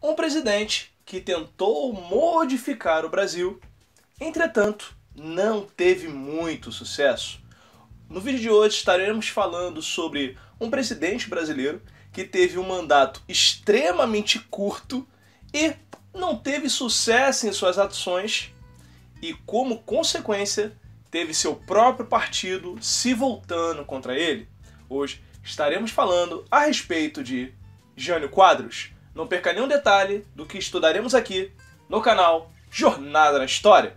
Um presidente que tentou modificar o Brasil, entretanto, não teve muito sucesso. No vídeo de hoje estaremos falando sobre um presidente brasileiro que teve um mandato extremamente curto e não teve sucesso em suas ações e, como consequência, teve seu próprio partido se voltando contra ele. Hoje estaremos falando a respeito de Jânio Quadros. Não perca nenhum detalhe do que estudaremos aqui no canal Jornada na História.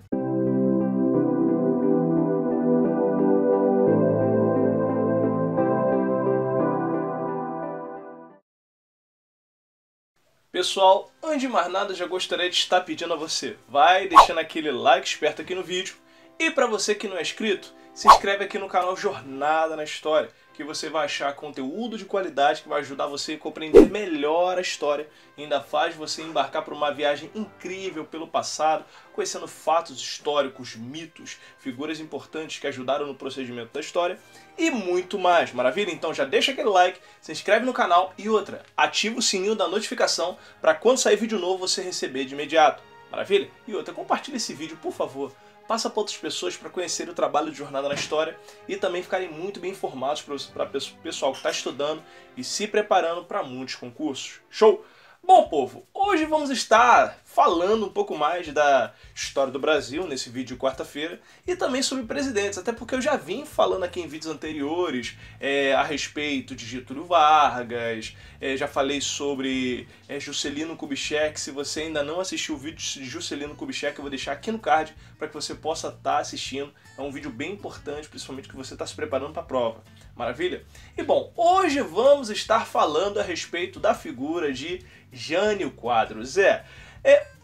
Pessoal, antes de mais nada, já gostaria de estar pedindo a você, vai deixando aquele like esperto aqui no vídeo, e para você que não é inscrito, se inscreve aqui no canal Jornada na História, que você vai achar conteúdo de qualidade que vai ajudar você a compreender melhor a história e ainda faz você embarcar por uma viagem incrível pelo passado, conhecendo fatos históricos, mitos, figuras importantes que ajudaram no procedimento da história e muito mais. Maravilha? Então já deixa aquele like, se inscreve no canal e outra, ativa o sininho da notificação para quando sair vídeo novo você receber de imediato. Maravilha? E outra, compartilha esse vídeo, por favor. Passa para outras pessoas para conhecer o trabalho de Jornada na História e também ficarem muito bem informados para o pessoal que está estudando e se preparando para muitos concursos. Show? Bom, povo, hoje vamos estar falando um pouco mais da história do Brasil nesse vídeo de quarta-feira e também sobre presidentes, até porque eu já vim falando aqui em vídeos anteriores a respeito de Getúlio Vargas, já falei sobre Juscelino Kubitschek. Se você ainda não assistiu o vídeo de Juscelino Kubitschek, eu vou deixar aqui no card para que você possa estar assistindo. É um vídeo bem importante, principalmente que você está se preparando para a prova. Maravilha? E bom, hoje vamos estar falando a respeito da figura de Jânio Quadros.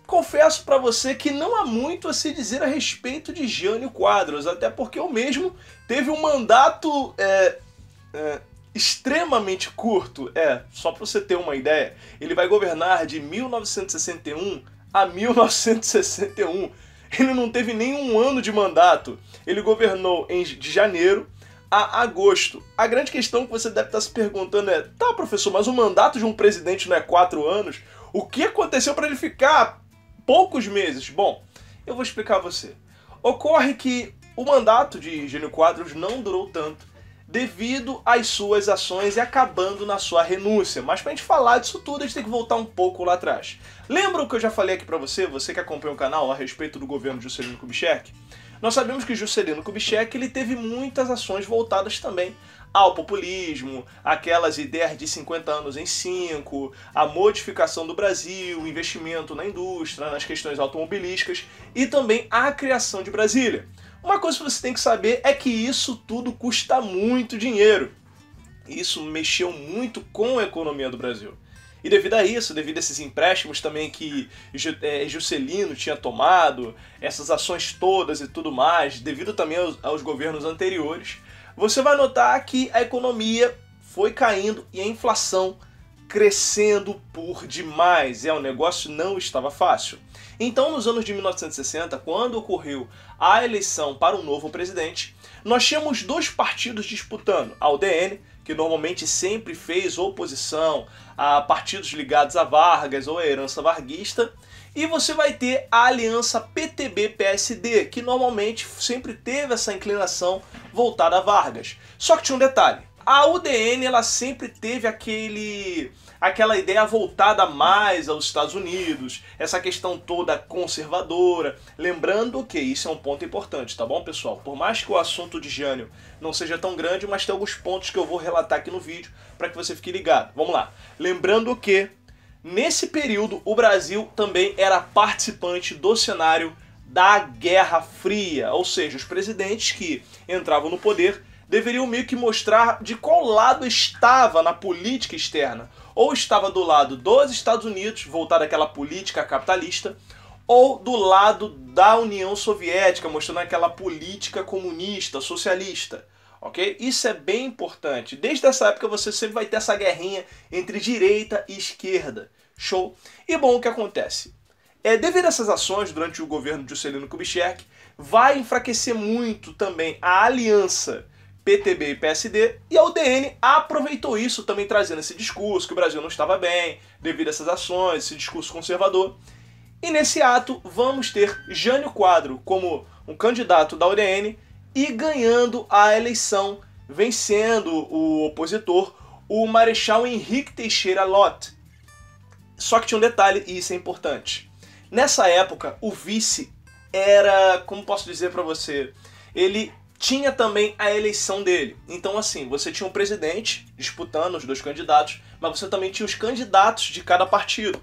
Confesso para você que não há muito a se dizer a respeito de Jânio Quadros, até porque o mesmo teve um mandato extremamente curto. Só para você ter uma ideia, ele vai governar de 1961 a 1961. Ele não teve nenhum ano de mandato. Ele governou de janeiro a agosto. A grande questão que você deve estar se perguntando é: tá, professor, mas o mandato de um presidente não é 4 anos? O que aconteceu para ele ficar poucos meses? Bom, eu vou explicar a você. Ocorre que o mandato de Jânio Quadros não durou tanto devido às suas ações e acabando na sua renúncia. Mas para a gente falar disso tudo, a gente tem que voltar um pouco lá atrás. Lembra o que eu já falei aqui para você, você que acompanha o canal, a respeito do governo de Juscelino Kubitschek? Nós sabemos que Juscelino Kubitschek ele teve muitas ações voltadas também ao populismo, aquelas ideias de 50 anos em 5, a modificação do Brasil, investimento na indústria, nas questões automobilísticas e também a criação de Brasília. Uma coisa que você tem que saber é que isso tudo custa muito dinheiro. Isso mexeu muito com a economia do Brasil. E devido a isso, devido a esses empréstimos também que Juscelino tinha tomado, essas ações todas e tudo mais, devido também aos governos anteriores, você vai notar que a economia foi caindo e a inflação crescendo por demais. O negócio não estava fácil. Então, nos anos de 1960, quando ocorreu a eleição para um novo presidente, nós tínhamos dois partidos disputando: a UDN, que normalmente sempre fez oposição a partidos ligados a Vargas ou a herança varguista, e você vai ter a aliança PTB-PSD, que normalmente sempre teve essa inclinação voltada a Vargas. Só que tinha um detalhe: a UDN ela sempre teve aquela ideia voltada mais aos Estados Unidos, essa questão toda conservadora. Lembrando que isso é um ponto importante, tá bom, pessoal? Por mais que o assunto de Jânio não seja tão grande, mas tem alguns pontos que eu vou relatar aqui no vídeo para que você fique ligado. Vamos lá. Lembrando que nesse período o Brasil também era participante do cenário da Guerra Fria, ou seja, os presidentes que entravam no poder deveriam meio que mostrar de qual lado estava na política externa. Ou estava do lado dos Estados Unidos, voltado àquela política capitalista, ou do lado da União Soviética, mostrando aquela política comunista, socialista. Ok? Isso é bem importante. Desde essa época você sempre vai ter essa guerrinha entre direita e esquerda. Show? E bom, o que acontece? Devido a essas ações durante o governo de Juscelino Kubitschek, vai enfraquecer muito também a aliança PTB e PSD, e a UDN aproveitou isso também trazendo esse discurso que o Brasil não estava bem devido a essas ações, esse discurso conservador. E nesse ato vamos ter Jânio Quadro como um candidato da UDN e ganhando a eleição, vencendo o opositor, o Marechal Henrique Teixeira Lott. Só que tinha um detalhe, e isso é importante. Nessa época, o vice era, como posso dizer para você, ele tinha também a eleição dele. Então assim, você tinha um presidente disputando os dois candidatos, mas você também tinha os candidatos de cada partido.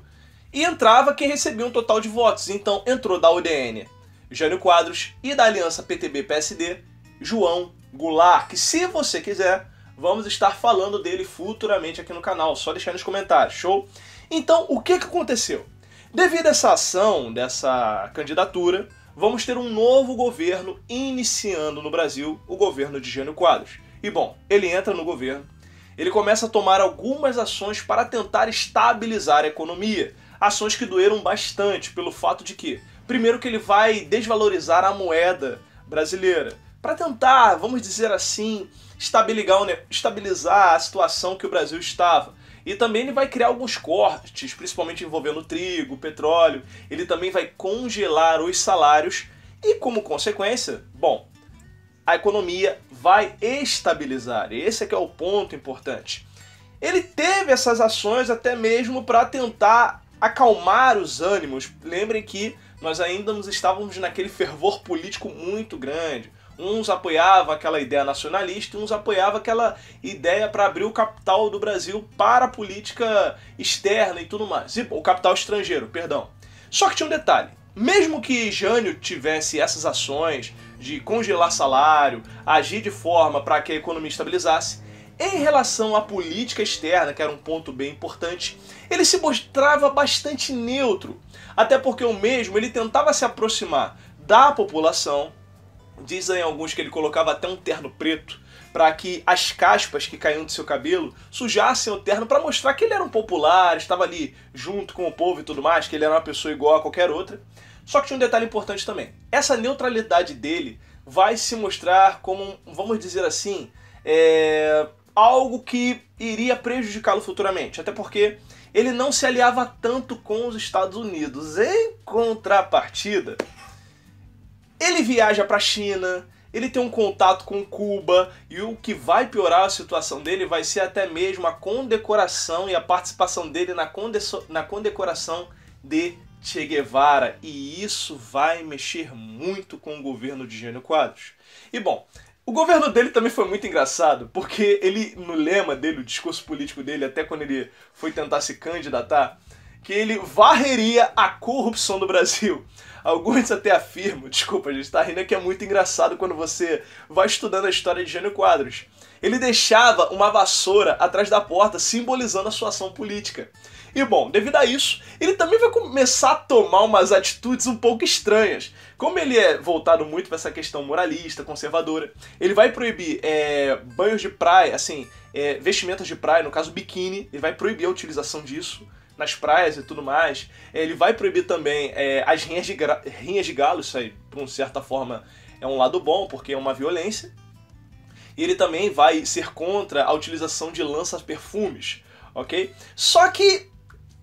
E entrava quem recebia um total de votos. Então entrou da UDN Jânio Quadros e da aliança PTB-PSD, João Goulart, que se você quiser, vamos estar falando dele futuramente aqui no canal, só deixar nos comentários, show? Então, o que aconteceu? Devido a essa ação, dessa candidatura, vamos ter um novo governo iniciando no Brasil, o governo de Jânio Quadros. E bom, ele entra no governo, ele começa a tomar algumas ações para tentar estabilizar a economia, ações que doeram bastante pelo fato de que, primeiro que ele vai desvalorizar a brasileira, para tentar, vamos dizer assim, estabilizar a situação que o Brasil estava. E também ele vai criar alguns cortes, principalmente envolvendo trigo, petróleo. Ele também vai congelar os salários e, como consequência, bom, a economia vai estabilizar. Esse é que é o ponto importante. Ele teve essas ações até mesmo para tentar acalmar os ânimos. Lembrem que nós ainda estávamos naquele fervor político muito grande. Uns apoiavam aquela ideia nacionalista, uns apoiavam aquela ideia para abrir o capital do Brasil para a política externa e tudo mais. O capital estrangeiro, perdão. Só que tinha um detalhe. Mesmo que Jânio tivesse essas ações de congelar salário, agir de forma para que a economia estabilizasse, em relação à política externa, que era um ponto bem importante, ele se mostrava bastante neutro. Até porque o mesmo ele tentava se aproximar da população. Dizem alguns que ele colocava até um terno preto para que as caspas que caíam do seu cabelo sujassem o terno para mostrar que ele era um popular, estava ali junto com o povo e tudo mais, que ele era uma pessoa igual a qualquer outra. Só que tinha um detalhe importante também. Essa neutralidade dele vai se mostrar como, vamos dizer assim, algo que iria prejudicá-lo futuramente. Até porque ele não se aliava tanto com os Estados Unidos. Em contrapartida, ele viaja para a China, ele tem um contato com Cuba, e o que vai piorar a situação dele vai ser até mesmo a condecoração e a participação dele na condecoração de Che Guevara, e isso vai mexer muito com o governo de Jânio Quadros. E bom, o governo dele também foi muito engraçado, porque ele, no lema dele, o discurso político dele, até quando ele foi tentar se candidatar, que ele varreria a corrupção do Brasil. Alguns até afirmam, desculpa, a gente tá rindo, que é muito engraçado quando você vai estudando a história de Jânio Quadros. Ele deixava uma vassoura atrás da porta, simbolizando a sua ação política. E bom, devido a isso, ele também vai começar a tomar umas atitudes um pouco estranhas. Como ele é voltado muito para essa questão moralista, conservadora, ele vai proibir banhos de praia, assim, vestimentas de praia, no caso biquíni, ele vai proibir a utilização disso nas praias e tudo mais. Ele vai proibir também as rinhas de galo, isso aí, por uma certa forma, é um lado bom, porque é uma violência. E ele também vai ser contra a utilização de lança-perfumes, ok? Só que,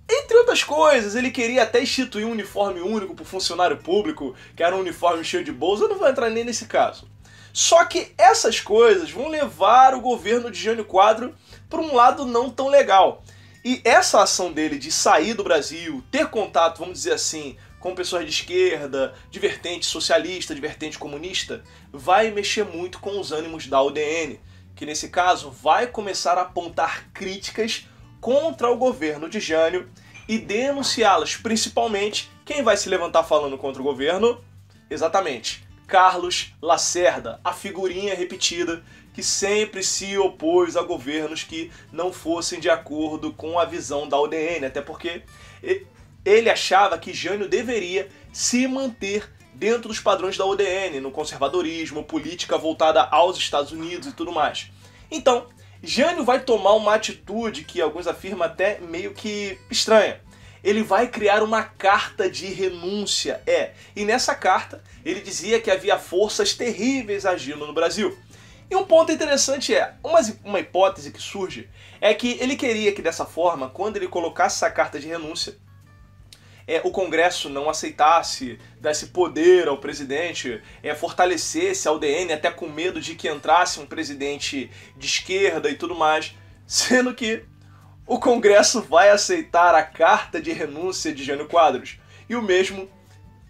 entre outras coisas, ele queria até instituir um uniforme único para o funcionário público, que era um uniforme cheio de bolsa. Eu não vou entrar nem nesse caso. Só que essas coisas vão levar o governo de Jânio Quadros para um lado não tão legal. E essa ação dele de sair do Brasil, ter contato, vamos dizer assim, com pessoas de esquerda, de vertente socialista, de vertente comunista, vai mexer muito com os ânimos da UDN, que nesse caso vai começar a apontar críticas contra o governo de Jânio e denunciá-las, principalmente quem vai se levantar falando contra o governo? Exatamente, Carlos Lacerda, a figurinha repetida que sempre se opôs a governos que não fossem de acordo com a visão da UDN, até porque ele achava que Jânio deveria se manter dentro dos padrões da UDN, no conservadorismo, política voltada aos Estados Unidos e tudo mais. Então, Jânio vai tomar uma atitude que alguns afirmam até meio que estranha. Ele vai criar uma carta de renúncia, e nessa carta ele dizia que havia forças terríveis agindo no Brasil. E um ponto interessante uma hipótese que surge, é que ele queria que dessa forma, quando ele colocasse essa carta de renúncia, o Congresso não aceitasse, desse poder ao presidente, fortalecesse a UDN, até com medo de que entrasse um presidente de esquerda e tudo mais, sendo que o Congresso vai aceitar a carta de renúncia de Jânio Quadros, e o mesmo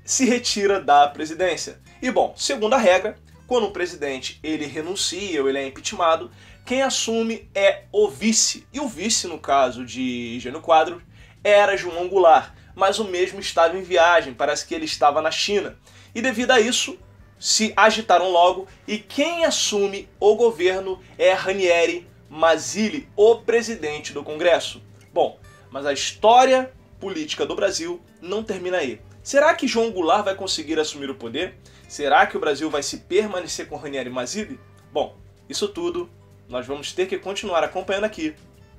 se retira da presidência. E bom, segundo a regra, quando o presidente ele renuncia ou ele é impeachmentado, quem assume é o vice. E o vice, no caso de Jânio Quadros, era João Goulart, mas o mesmo estava em viagem, parece que ele estava na China. E devido a isso, se agitaram logo, e quem assume o governo é Ranieri Mazzilli, o presidente do Congresso. Bom, mas a história política do Brasil não termina aí. Será que João Goulart vai conseguir assumir o poder? Será que o Brasil vai se permanecer com Ranieri Mazzilli? Bom, isso tudo nós vamos ter que continuar acompanhando aqui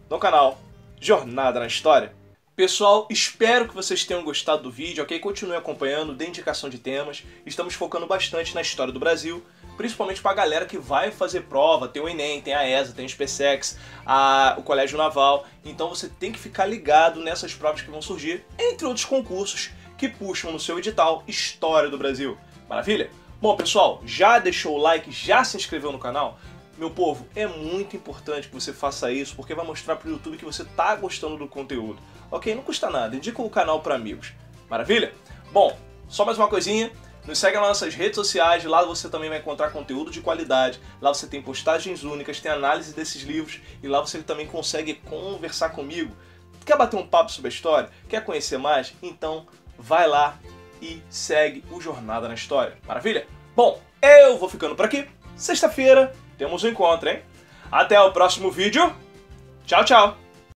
no canal Jornada na História. Pessoal, espero que vocês tenham gostado do vídeo, ok? Continue acompanhando, dê indicação de temas. Estamos focando bastante na história do Brasil, principalmente para a galera que vai fazer prova. Tem o Enem, tem a ESA, tem o SpaceX, o Colégio Naval. Então você tem que ficar ligado nessas provas que vão surgir, entre outros concursos que puxam no seu edital História do Brasil. Maravilha? Bom, pessoal, já deixou o like, já se inscreveu no canal? Meu povo, é muito importante que você faça isso, porque vai mostrar para o YouTube que você está gostando do conteúdo. Ok? Não custa nada, indica o canal para amigos. Maravilha? Bom, só mais uma coisinha, nos segue nas nossas redes sociais, lá você também vai encontrar conteúdo de qualidade, lá você tem postagens únicas, tem análise desses livros, e lá você também consegue conversar comigo. Quer bater um papo sobre a história? Quer conhecer mais? Então vai lá e segue o Jornada na História. Maravilha? Bom, eu vou ficando por aqui. Sexta-feira temos um encontro, hein? Até o próximo vídeo. Tchau, tchau!